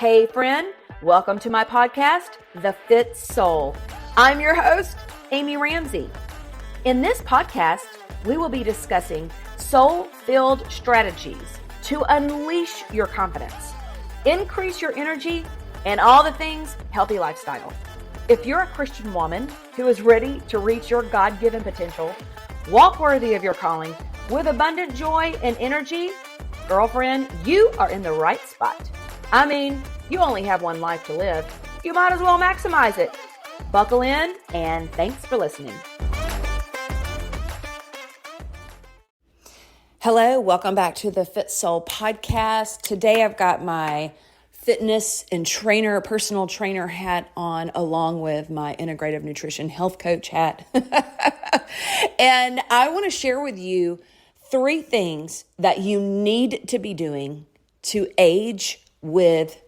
Hey friend, welcome to my podcast, The Fit Soul. I'm your host, Amy Ramsey. In this podcast, we will be discussing soul-filled strategies to unleash your confidence, increase your energy, and all the things healthy lifestyle. If you're a Christian woman who is ready to reach your God-given potential, walk worthy of your calling with abundant joy and energy, girlfriend, you are in the right spot. I mean, you only have one life to live. You might as well maximize it. Buckle in, and thanks for listening. Hello, welcome back to the Fit Soul podcast. Today I've got my fitness and personal trainer hat on, along with my integrative nutrition health coach hat. And I want to share with you 3 things that you need to be doing to age with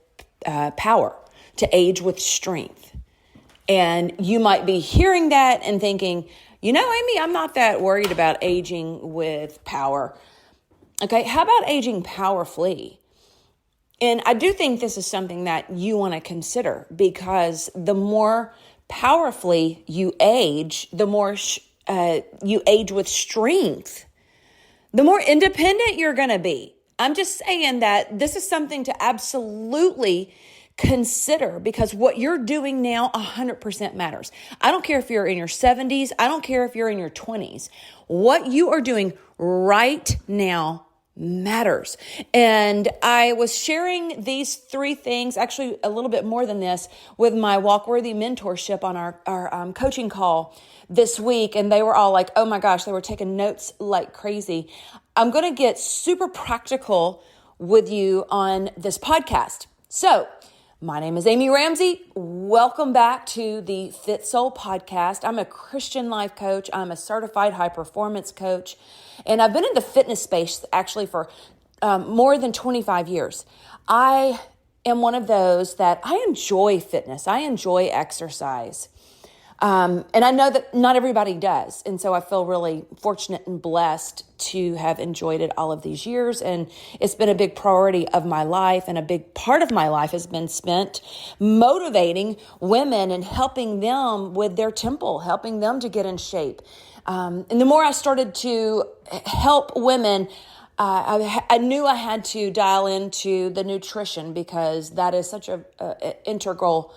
power, to age with strength. And you might be hearing that and thinking, you know, Amy, I'm not that worried about aging with power. Okay, how about aging powerfully? And I do think this is something that you want to consider, because the more powerfully you age, the more you age with strength, the more independent you're going to be. I'm just saying that this is something to absolutely consider, because what you're doing now 100% matters. I don't care if you're in your 70s. I don't care if you're in your 20s. What you are doing right now matters. And I was sharing these 3 things, actually a little bit more than this, with my Walk Worthy mentorship on our coaching call this week. And they were all like, oh my gosh, they were taking notes like crazy. I'm going to get super practical with you on this podcast. So, my name is Amy Ramsey. Welcome back to the Fit Soul podcast. I'm a Christian life coach. I'm a certified high performance coach. And I've been in the fitness space actually for more than 25 years. I am one of those that I enjoy fitness. I enjoy exercise. And I know that not everybody does. And so I feel really fortunate and blessed to have enjoyed it all of these years. And it's been a big priority of my life. And a big part of my life has been spent motivating women and helping them with their temple, helping them to get in shape. And the more I started to help women, I knew I had to dial into the nutrition, because that is such a integral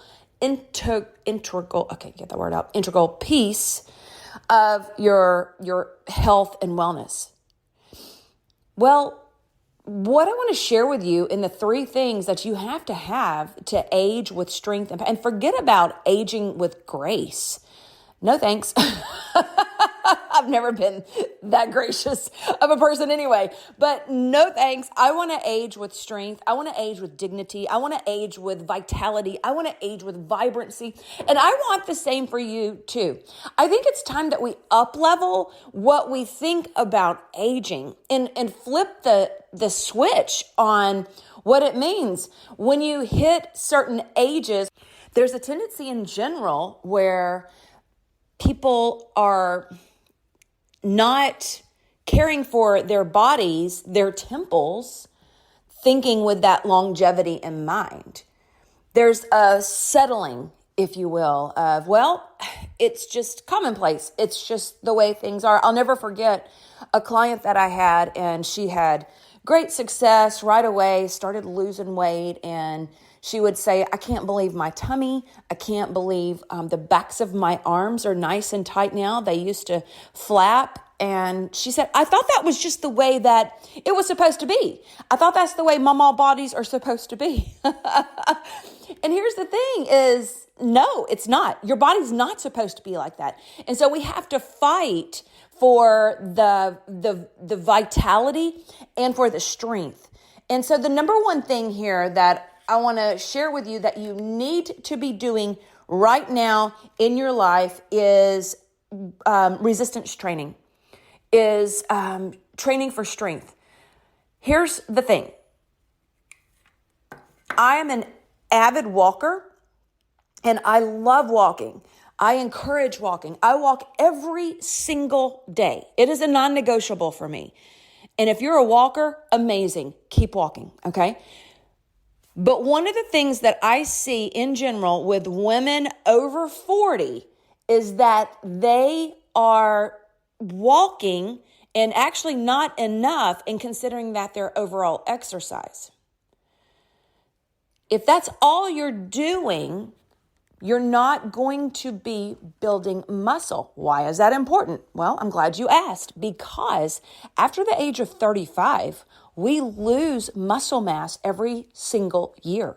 piece of your health and wellness. Well, what I want to share with you in the 3 things that you have to age with strength and forget about aging with grace. No thanks. I've never been that gracious of a person anyway, but no thanks. I want to age with strength. I want to age with dignity. I want to age with vitality. I want to age with vibrancy. And I want the same for you too. I think it's time that we up-level what we think about aging and flip the switch on what it means. When you hit certain ages, there's a tendency in general where people are not caring for their bodies, their temples, thinking with that longevity in mind. There's a settling, if you will, of, well, it's just commonplace. It's just the way things are. I'll never forget a client that I had, and she had great success right away, started losing weight, and she would say, I can't believe my tummy. I can't believe the backs of my arms are nice and tight now. They used to flap. And she said, I thought that was just the way that it was supposed to be. I thought that's the way mama bodies are supposed to be. And here's the thing is, no, it's not. Your body's not supposed to be like that. And so we have to fight for the vitality and for the strength. And so the number one thing here that I want to share with you that you need to be doing right now in your life is resistance training, is training for strength. Here's the thing. I am an avid walker, and I love walking. I encourage walking. I walk every single day. It is a non-negotiable for me. And if you're a walker, amazing. Keep walking, okay? But one of the things that I see in general with women over 40 is that they are walking and actually not enough in considering that their overall exercise. If that's all you're doing, you're not going to be building muscle. Why is that important? Well, I'm glad you asked, because after the age of 35, we lose muscle mass every single year,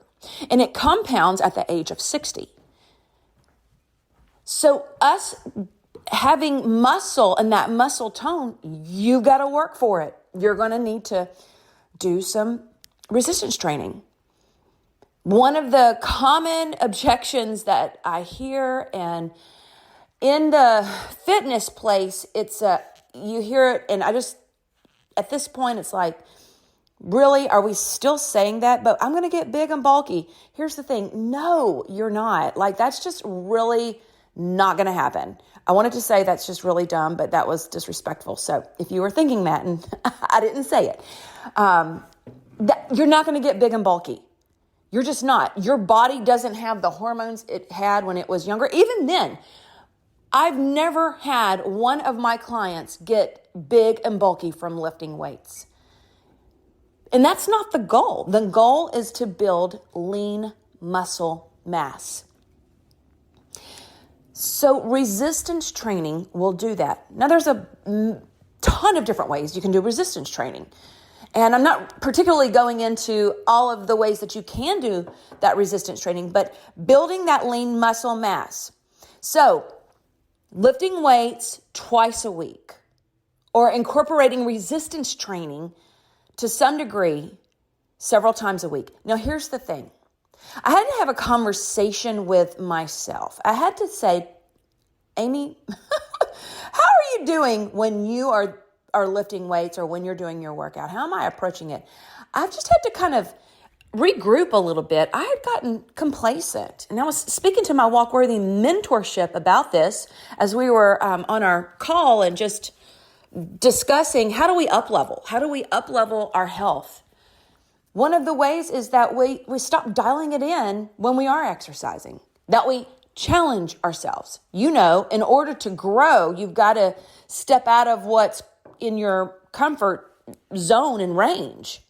and it compounds at the age of 60. So us having muscle and that muscle tone, you got to work for it. You're going to need to do some resistance training. One of the common objections that I hear, and in the fitness place, you hear it, and at this point, it's like, really, are we still saying that? But I'm going to get big and bulky. Here's the thing. No, you're not. Like, that's just really not going to happen. I wanted to say that's just really dumb, but that was disrespectful. So if you were thinking that, and I didn't say it, you're not going to get big and bulky. You're just not. Your body doesn't have the hormones it had when it was younger. Even then, I've never had one of my clients get big and bulky from lifting weights. And that's not the goal. The goal is to build lean muscle mass. So resistance training will do that. Now, there's a ton of different ways you can do resistance training. And I'm not particularly going into all of the ways that you can do that resistance training, but building that lean muscle mass. So lifting weights twice a week, or incorporating resistance training to some degree several times a week. Now, here's the thing. I had to have a conversation with myself. I had to say, Amy, how are you doing when you are lifting weights or when you're doing your workout? How am I approaching it? I've just had to kind of regroup a little bit. I had gotten complacent, and I was speaking to my Walkworthy mentorship about this as we were on our call and just discussing how do we up-level? How do we up-level our health? One of the ways is that we stop dialing it in when we are exercising, that we challenge ourselves. You know, in order to grow, you've got to step out of what's in your comfort zone and range.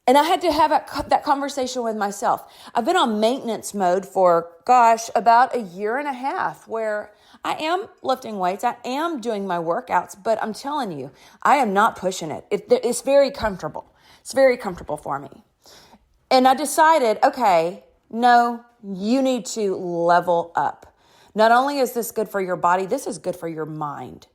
And I had to have that conversation with myself. I've been on maintenance mode for, about a year and a half, where I am lifting weights. I am doing my workouts, but I'm telling you, I am not pushing it. It's very comfortable. It's very comfortable for me. And I decided, okay, no, you need to level up. Not only is this good for your body, this is good for your mind.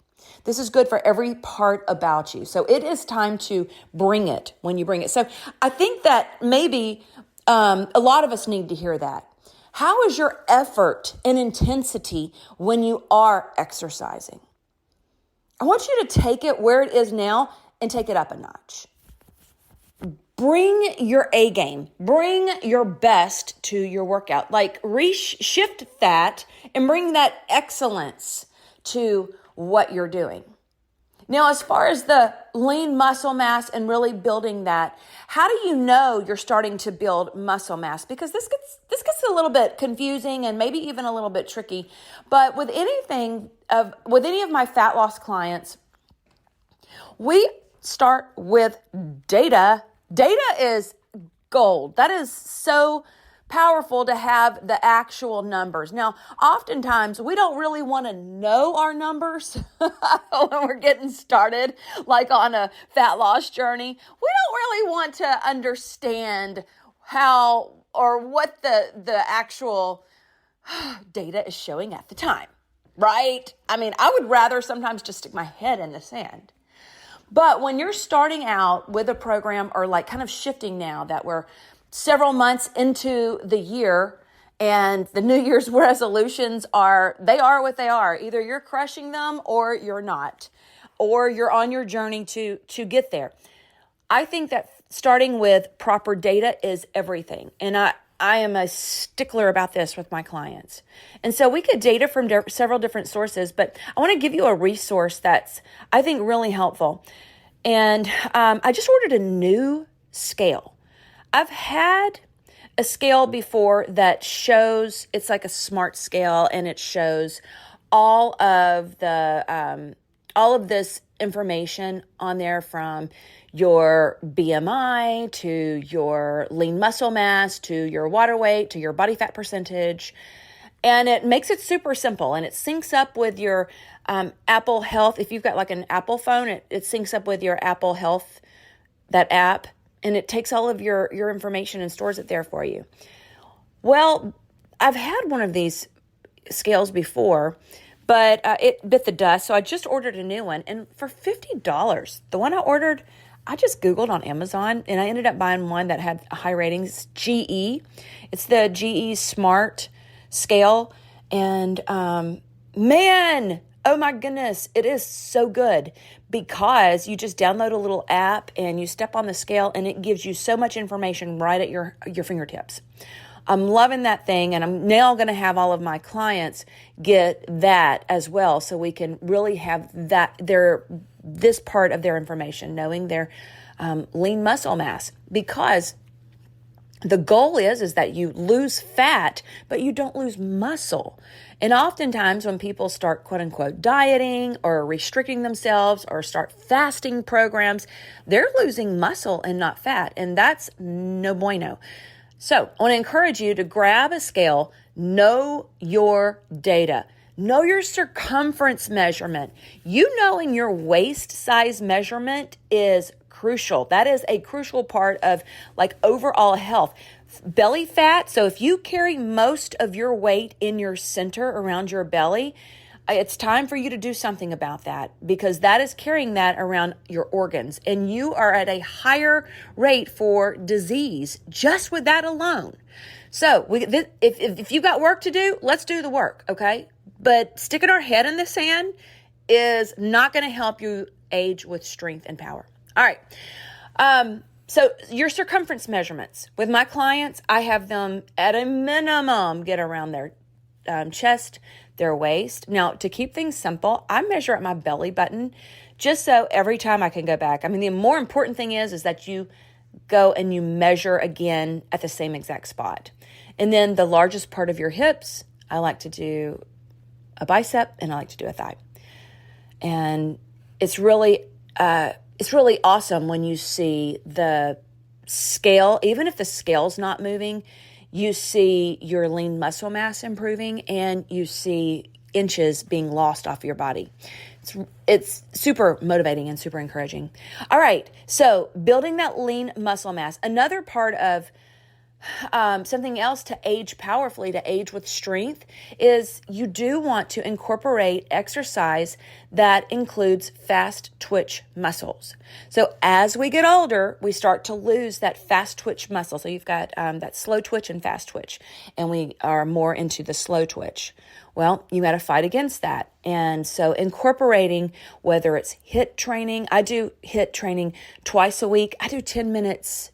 This is good for every part about you. So it is time to bring it when you bring it. So I think that maybe a lot of us need to hear that. How is your effort and intensity when you are exercising? I want you to take it where it is now and take it up a notch. Bring your A game. Bring your best to your workout. Like shift that and bring that excellence to what you're doing. Now, as far as the lean muscle mass and really building that, how do you know you're starting to build muscle mass? Because this gets a little bit confusing and maybe even a little bit tricky. But with any of my fat loss clients, we start with data. Data is gold. That is so powerful to have the actual numbers. Now, oftentimes we don't really want to know our numbers when we're getting started, like on a fat loss journey. We don't really want to understand how or what the actual data is showing at the time, right? I mean, I would rather sometimes just stick my head in the sand. But when you're starting out with a program, or like kind of shifting now that we're several months into the year, and the New Year's resolutions are what they are. Either you're crushing them or you're not, or you're on your journey to get there. I think that starting with proper data is everything. And I am a stickler about this with my clients. And so we get data from several different sources, but I want to give you a resource that's, I think, really helpful. And I just ordered a new scale. I've had a scale before that shows, it's like a smart scale, and it shows all of this information on there, from your BMI to your lean muscle mass to your water weight to your body fat percentage. And it makes it super simple, and it syncs up with your Apple Health. If you've got like an Apple phone, it syncs up with your Apple Health, that app, and it takes all of your information and stores it there for you. Well, I've had one of these scales before, but it bit the dust, so I just ordered a new one. And for $50, the one I ordered, I just Googled on Amazon, and I ended up buying one that had high ratings, GE. It's the GE Smart Scale. And man, oh my goodness, it is so good, because you just download a little app and you step on the scale, and it gives you so much information right at your fingertips. I'm loving that thing, and I'm now going to have all of my clients get that as well, so we can really have this part of their information, knowing their lean muscle mass, because the goal is that you lose fat, but you don't lose muscle. And oftentimes when people start, quote unquote, dieting or restricting themselves or start fasting programs, they're losing muscle and not fat. And that's no bueno. So I want to encourage you to grab a scale, know your data, know your circumference measurement. You knowing your waist size measurement is crucial. That is a crucial part of like overall health. Belly fat. So if you carry most of your weight in your center around your belly, it's time for you to do something about that, because that is carrying that around your organs, and you are at a higher rate for disease just with that alone. So if you've got work to do, let's do the work, okay? But sticking our head in the sand is not going to help you age with strength and power. All right. So your circumference measurements with my clients, I have them at a minimum get around their chest, their waist. Now, to keep things simple, I measure at my belly button, just so every time I can go back. I mean, the more important thing is that you go and you measure again at the same exact spot. And then the largest part of your hips, I like to do a bicep, and I like to do a thigh. And it's really awesome when you see the scale, even if the scale's not moving, you see your lean muscle mass improving, and you see inches being lost off your body. It's super motivating and super encouraging. All right, so building that lean muscle mass. Another part of something else to age powerfully, to age with strength, is you do want to incorporate exercise that includes fast twitch muscles. So as we get older, we start to lose that fast twitch muscle. So you've got that slow twitch and fast twitch, and we are more into the slow twitch. Well, you got to fight against that. And so incorporating, whether it's HIIT training, I do HIIT training twice a week. I do 10 minutes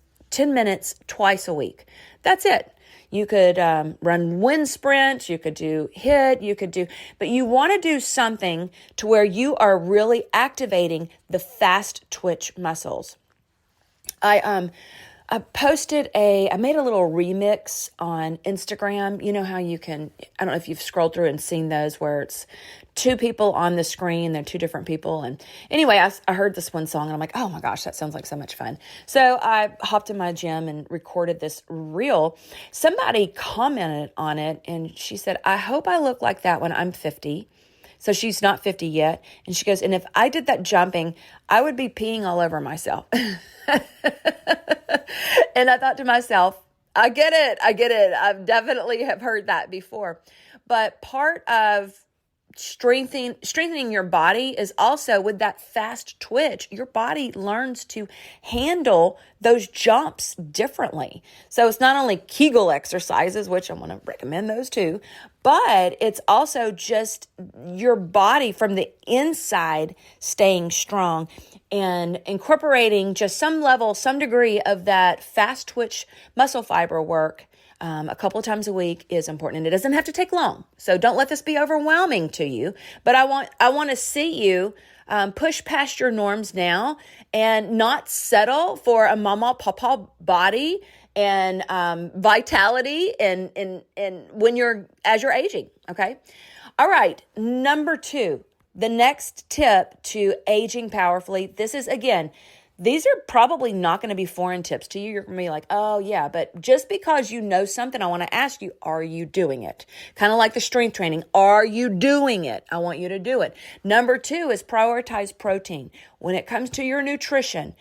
twice a week. That's it. You could run wind sprints, you could do HIIT, but you want to do something to where you are really activating the fast twitch muscles. I made a little remix on Instagram. You know how you can, I don't know if you've scrolled through and seen those where it's two people on the screen, they're two different people. And anyway, I heard this one song and I'm like, oh my gosh, that sounds like so much fun. So I hopped in my gym and recorded this reel. Somebody commented on it and she said, I hope I look like that when I'm 50. So she's not 50 yet. And she goes, and if I did that jumping, I would be peeing all over myself. And I thought to myself, I get it. I've definitely have heard that before. But part of strengthening your body is also with that fast twitch. Your body learns to handle those jumps differently. So it's not only Kegel exercises, which I want to recommend those too, but it's also just your body from the inside staying strong and incorporating just some degree of that fast twitch muscle fiber work a couple of times a week is important, and it doesn't have to take long. So don't let this be overwhelming to you. But I want to see you push past your norms now and not settle for a mama papa body and vitality and as you're aging. Okay. All right. Number 2, the next tip to aging powerfully. This is, again, these are probably not going to be foreign tips to you. You're going to be like, oh yeah, but just because you know something, I want to ask you, are you doing it? Kind of like the strength training. Are you doing it? I want you to do it. Number 2 is prioritize protein. When it comes to your nutrition,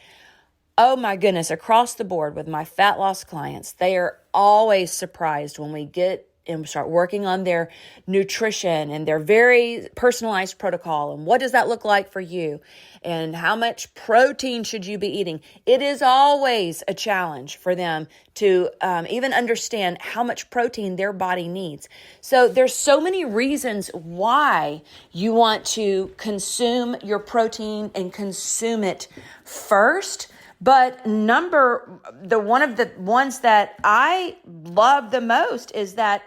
oh my goodness, across the board with my fat loss clients, they are always surprised when we get and start working on their nutrition and their very personalized protocol. And what does that look like for you? And how much protein should you be eating? It is always a challenge for them to even understand how much protein their body needs. So there's so many reasons why you want to consume your protein and consume it first. But one of the ones that I love the most is that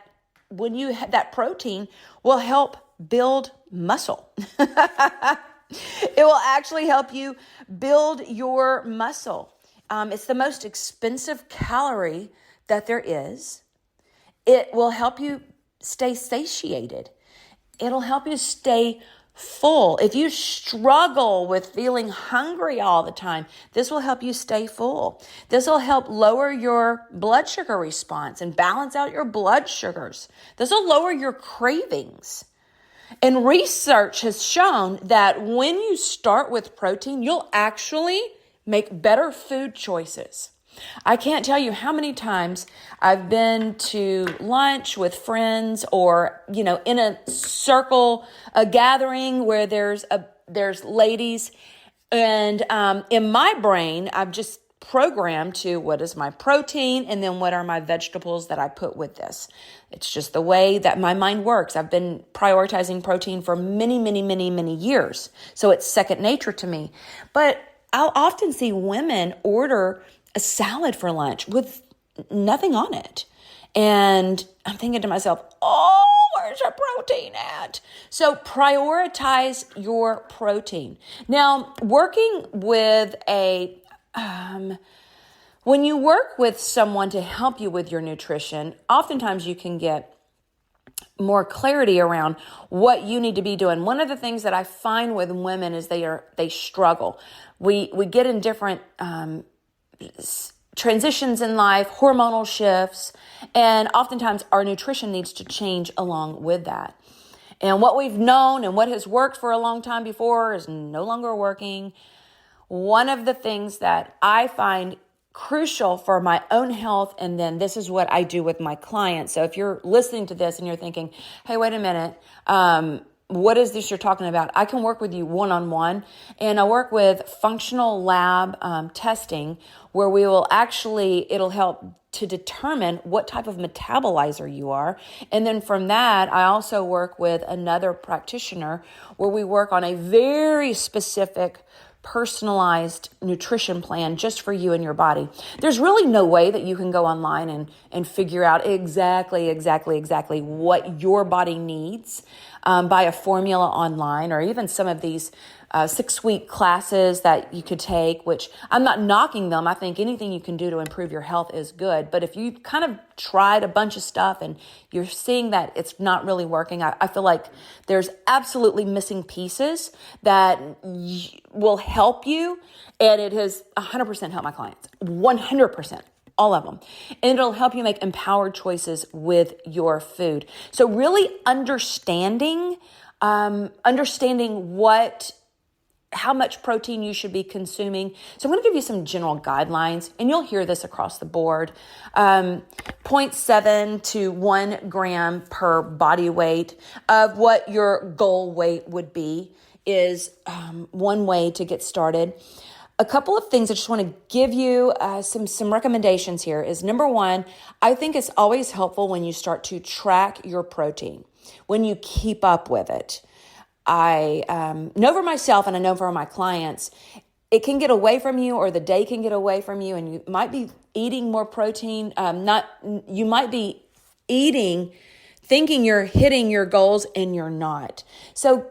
when you have that protein will help build muscle. It will actually help you build your muscle. It's the most expensive calorie that there is. It will help you stay satiated. It'll help you stay full. If you struggle with feeling hungry all the time, this will help you stay full. This will help lower your blood sugar response and balance out your blood sugars. This will lower your cravings. And research has shown that when you start with protein, you'll actually make better food choices. I can't tell you how many times I've been to lunch with friends or, in a circle, a gathering where there's ladies. And in my brain, I've just programmed to what is my protein and then what are my vegetables that I put with this. It's just the way that my mind works. I've been prioritizing protein for many, many, many, many years. So it's second nature to me. But I'll often see women order a salad for lunch with nothing on it. And I'm thinking to myself, oh, where's your protein at? So prioritize your protein. Now, working with when you work with someone to help you with your nutrition, oftentimes you can get more clarity around what you need to be doing. One of the things that I find with women is they struggle. We get in different transitions in life, hormonal shifts, and oftentimes our nutrition needs to change along with that. And what we've known and what has worked for a long time before is no longer working. One of the things that I find crucial for my own health, and then this is what I do with my clients. So if you're listening to this and you're thinking, hey, wait a minute, what is this you're talking about? I can work with you one-on-one, and I work with functional lab testing where it'll help to determine what type of metabolizer you are. And then from that, I also work with another practitioner where we work on a very specific personalized nutrition plan just for you and your body. There's really no way that you can go online and figure out exactly what your body needs by a formula online, or even some of these 6-week classes that you could take, which I'm not knocking them. I think anything you can do to improve your health is good. But if you kind of tried a bunch of stuff and you're seeing that it's not really working, I feel like there's absolutely missing pieces that will help you. And it has 100% helped my clients, 100%. All of them. And it'll help you make empowered choices with your food. So really understanding how much protein you should be consuming. So I'm going to give you some general guidelines, and you'll hear this across the board. 0.7 to 1 gram per body weight of what your goal weight would be is one way to get started. A couple of things I just want to give you some recommendations here is, number one, I think it's always helpful when you start to track your protein, when you keep up with it. I know for myself, and I know for my clients, it can get away from you, or the day can get away from you, and you might be eating more protein. You might be eating, thinking you're hitting your goals, and you're not. So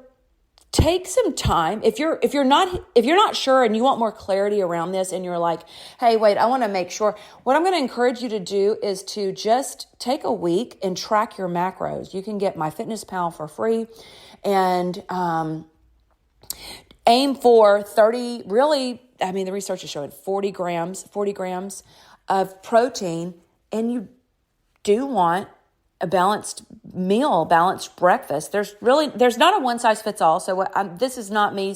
take some time. If you're not sure and you want more clarity around this and you're like, hey, wait, I want to make sure. What I'm going to encourage you to do is to just take a week and track your macros. You can get MyFitnessPal for free and aim for 30, really, I mean, the research is showing 40 grams of protein, and you do want a balanced meal, balanced breakfast. There's not a one size fits all. So this is not me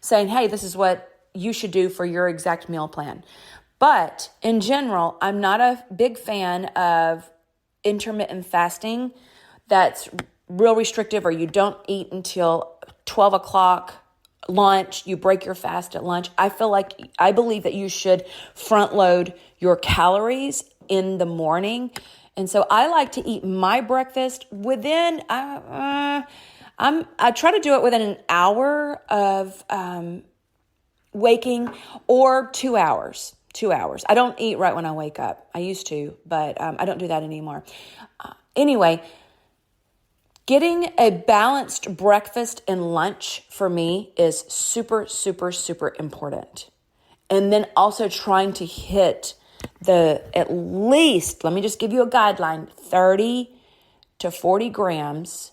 saying, hey, this is what you should do for your exact meal plan. But in general, I'm not a big fan of intermittent fasting that's real restrictive, or you don't eat until 12 o'clock lunch, you break your fast at lunch. I believe that you should front load your calories in the morning. And so I like to eat my breakfast within, I try to do it within an hour of waking, or 2 hours. 2 hours. I don't eat right when I wake up. I used to, but I don't do that anymore. Anyway, getting a balanced breakfast and lunch for me is super, super, super important. And then also trying to hit at least, let me just give you a guideline, 30 to 40 grams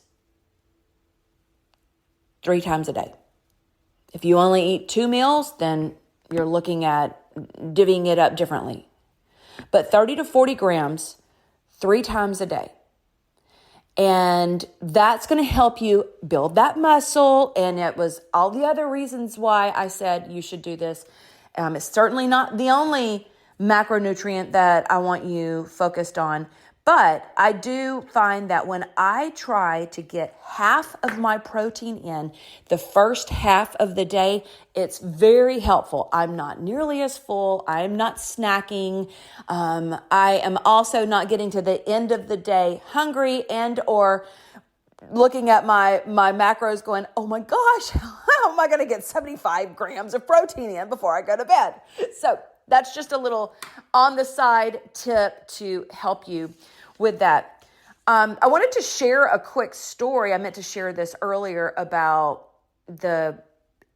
3 times a day. If you only eat 2 meals, then you're looking at divvying it up differently. But 30 to 40 grams 3 times a day. And that's going to help you build that muscle. And it was all the other reasons why I said you should do this. It's certainly not the only macronutrient that I want you focused on. But I do find that when I try to get half of my protein in the first half of the day, it's very helpful. I'm not nearly as full. I'm not snacking. I am also not getting to the end of the day hungry and or looking at my macros going, oh my gosh, how am I going to get 75 grams of protein in before I go to bed? So that's just a little on the side tip to help you with that. I wanted to share a quick story. I meant to share this earlier about the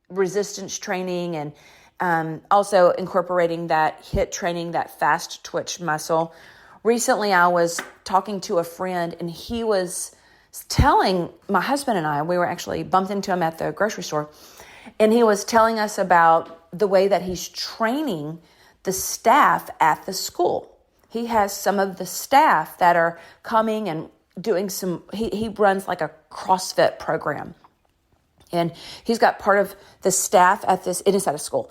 resistance training and also incorporating that HIIT training, that fast twitch muscle. Recently, I was talking to a friend, and he was telling my husband and I, we were actually bumped into him at the grocery store, and he was telling us about the way that he's training the staff at the school. He has some of the staff that are coming and doing he runs like a CrossFit program. And he's got part of the staff it is at a school,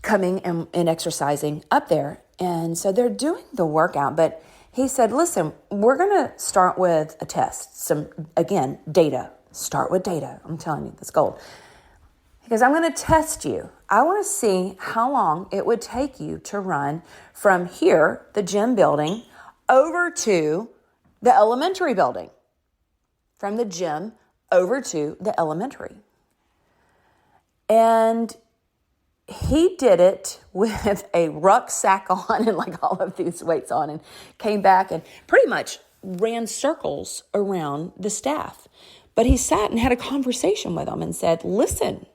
coming and exercising up there. And so they're doing the workout, but he said, listen, we're going to start with a test. Again, data. Start with data. I'm telling you, that's gold. Because I'm going to test you. I want to see how long it would take you to run from here, the gym building, over to the elementary building. From the gym over to the elementary. And he did it with a rucksack on and like all of these weights on, and came back and pretty much ran circles around the staff. But he sat and had a conversation with them and said, listen,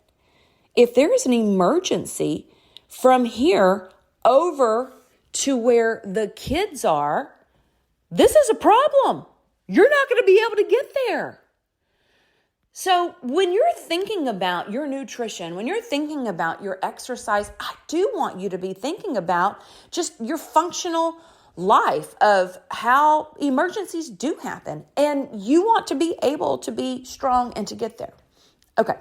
if there is an emergency from here over to where the kids are, this is a problem. You're not going to be able to get there. So when you're thinking about your nutrition, when you're thinking about your exercise, I do want you to be thinking about just your functional life of how emergencies do happen. And you want to be able to be strong and to get there. Okay.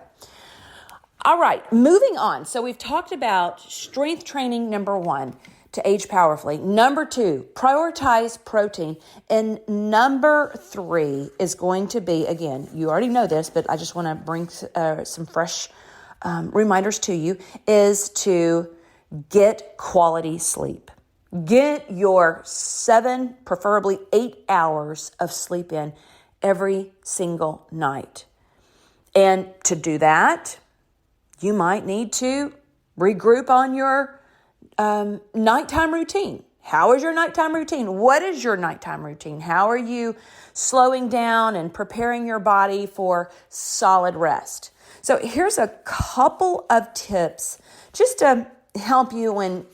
All right, moving on. So we've talked about strength training, number 1, to age powerfully. Number 2, prioritize protein. And number 3 is going to be, again, you already know this, but I just want to bring some fresh reminders to you, is to get quality sleep. Get your 7, preferably 8 hours of sleep in every single night. And to do that, you might need to regroup on your nighttime routine. How is your nighttime routine? What is your nighttime routine? How are you slowing down and preparing your body for solid rest? So here's a couple of tips just to help you when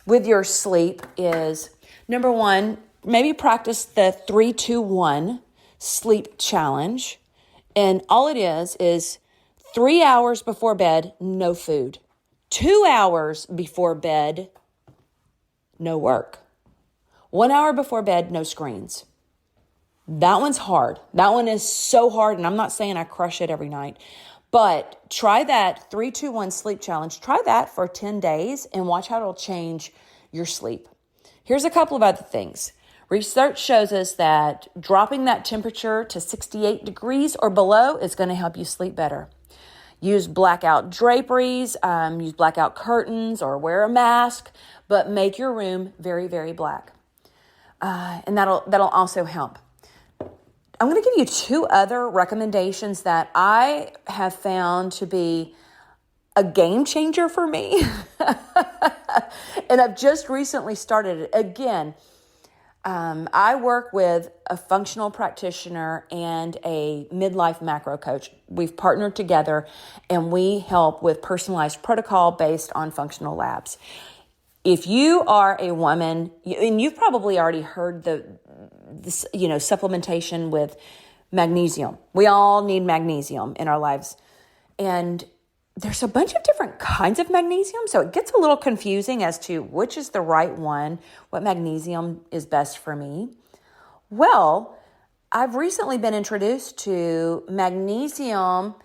with your sleep is, number one, maybe practice the 3-2-1 sleep challenge. And all it is 3 hours before bed, no food. 2 hours before bed, no work. 1 hour before bed, no screens. That one's hard. That one is so hard. And I'm not saying I crush it every night, but try that 3-2-1 sleep challenge. Try that for 10 days and watch how it'll change your sleep. Here's a couple of other things. Research shows us that dropping that temperature to 68 degrees or below is going to help you sleep better. Use blackout draperies, use blackout curtains, or wear a mask, but make your room very, very black. And that'll also help. I'm going to give you 2 other recommendations that I have found to be a game changer for me. And I've just recently started it. Again, I work with a functional practitioner and a midlife macro coach. We've partnered together and we help with personalized protocol based on functional labs. If you are a woman, and you've probably already heard this, supplementation with magnesium. We all need magnesium in our lives. And there's a bunch of different kinds of magnesium, so it gets a little confusing as to which is the right one, what magnesium is best for me. Well, I've recently been introduced to magnesium,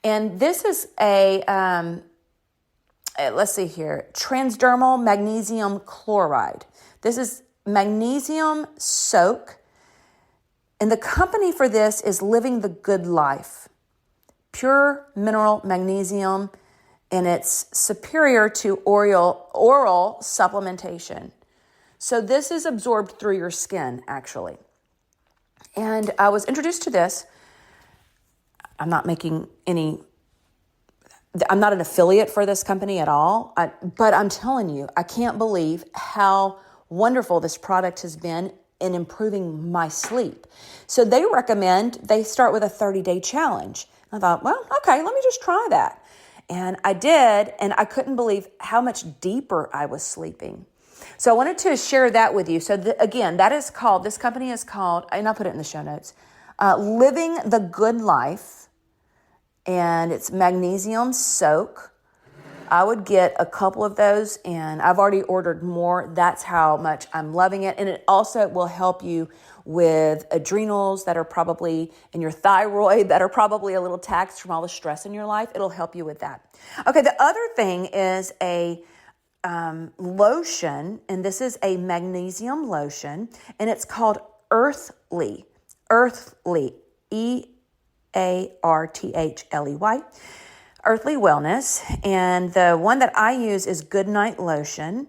and this is transdermal magnesium chloride. This is magnesium soak, and the company for this is Living the Good Life. Pure mineral magnesium, and it's superior to oral supplementation. So this is absorbed through your skin, actually. And I was introduced to this. I'm not an affiliate for this company at all, but I'm telling you, I can't believe how wonderful this product has been in improving my sleep. So they start with a 30-day challenge. I thought, well, okay, let me just try that. And I did, and I couldn't believe how much deeper I was sleeping. So I wanted to share that with you. So this company is called, and I'll put it in the show notes, Living the Good Life, and it's magnesium soak. I would get a couple of those, and I've already ordered more. That's how much I'm loving it. And it also will help you with adrenals that are probably, and your thyroid that are probably a little taxed from all the stress in your life. It'll help you with that. Okay, the other thing is a lotion, and this is a magnesium lotion, and it's called Earthly, EARTHLEY. Earthly Wellness, and the one that I use is Goodnight Lotion,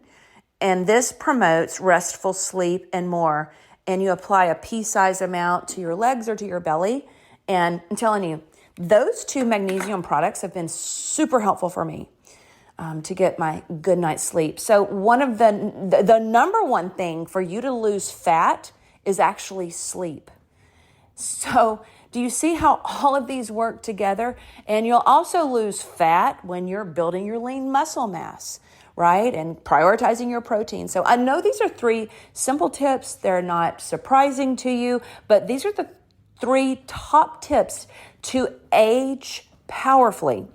and this promotes restful sleep and more, and you apply a pea-sized amount to your legs or to your belly, and I'm telling you, those 2 magnesium products have been super helpful for me to get my good night's sleep. So one of the number one thing for you to lose fat is actually sleep. So do you see how all of these work together? And you'll also lose fat when you're building your lean muscle mass, right? And prioritizing your protein. So I know these are 3 simple tips. They're not surprising to you, but these are the 3 top tips to age powerfully.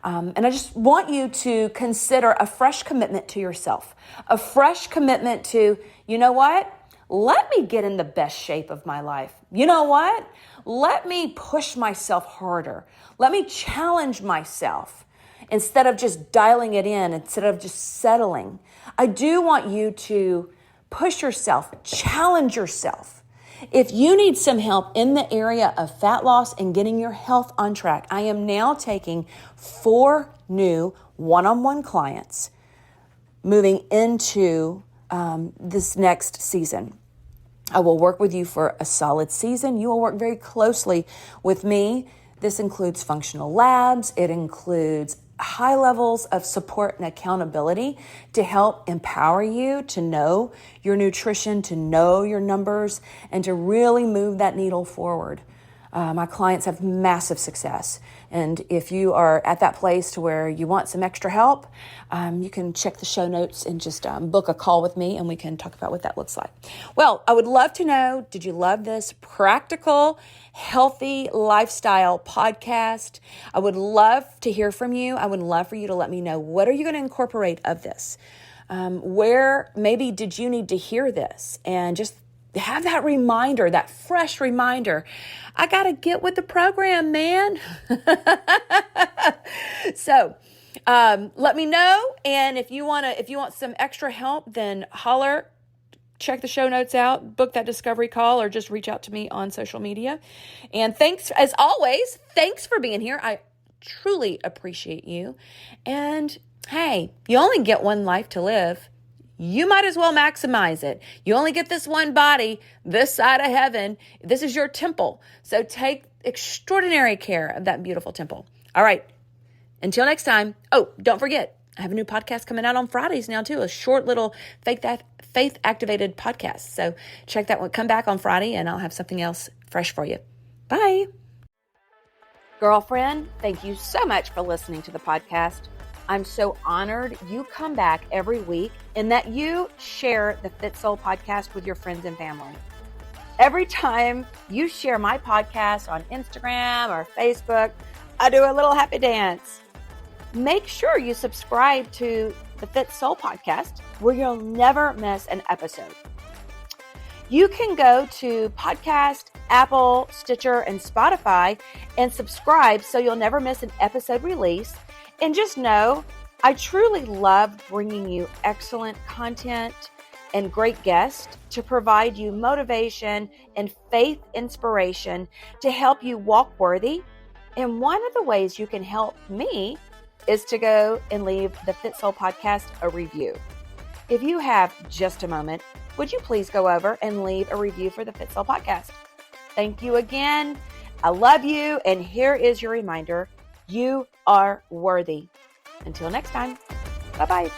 And I just want you to consider a fresh commitment to yourself, a fresh commitment to, you know what? Let me get in the best shape of my life. You know what? Let me push myself harder. Let me challenge myself instead of just dialing it in, instead of just settling. I do want you to push yourself, challenge yourself. If you need some help in the area of fat loss and getting your health on track, I am now taking 4 new one-on-one clients moving into this next season. I will work with you for a solid season. You will work very closely with me. This includes functional labs. It includes high levels of support and accountability to help empower you to know your nutrition, to know your numbers, and to really move that needle forward. My clients have massive success. And if you are at that place to where you want some extra help, you can check the show notes and just book a call with me and we can talk about what that looks like. Well, I would love to know, did you love this practical, healthy lifestyle podcast? I would love to hear from you. I would love for you to let me know, what are you going to incorporate of this? Where maybe did you need to hear this? And just have that reminder, that fresh reminder. I got to get with the program, man. So, let me know. And if you want some extra help, then holler, check the show notes out, book that discovery call, or just reach out to me on social media. And thanks, as always, thanks for being here. I truly appreciate you. And hey, you only get one life to live. You might as well maximize it. You only get this one body, this side of heaven. This is your temple. So take extraordinary care of that beautiful temple. All right. Until next time. Oh, don't forget, I have a new podcast coming out on Fridays now too. A short little faith activated podcast. So check that one. Come back on Friday and I'll have something else fresh for you. Bye. Girlfriend, thank you so much for listening to the podcast. I'm so honored you come back every week and that you share the Fit Soul podcast with your friends and family. Every time you share my podcast on Instagram or Facebook, I do a little happy dance. Make sure you subscribe to the Fit Soul podcast where you'll never miss an episode. You can go to Podcast, Apple, Stitcher, and Spotify and subscribe so you'll never miss an episode release. And just know, I truly love bringing you excellent content and great guests to provide you motivation and faith inspiration to help you walk worthy. And one of the ways you can help me is to go and leave the Fit Soul podcast a review. If you have just a moment, would you please go over and leave a review for the Fit Soul podcast? Thank you again. I love you. And here is your reminder. You are worthy. Until next time, bye-bye.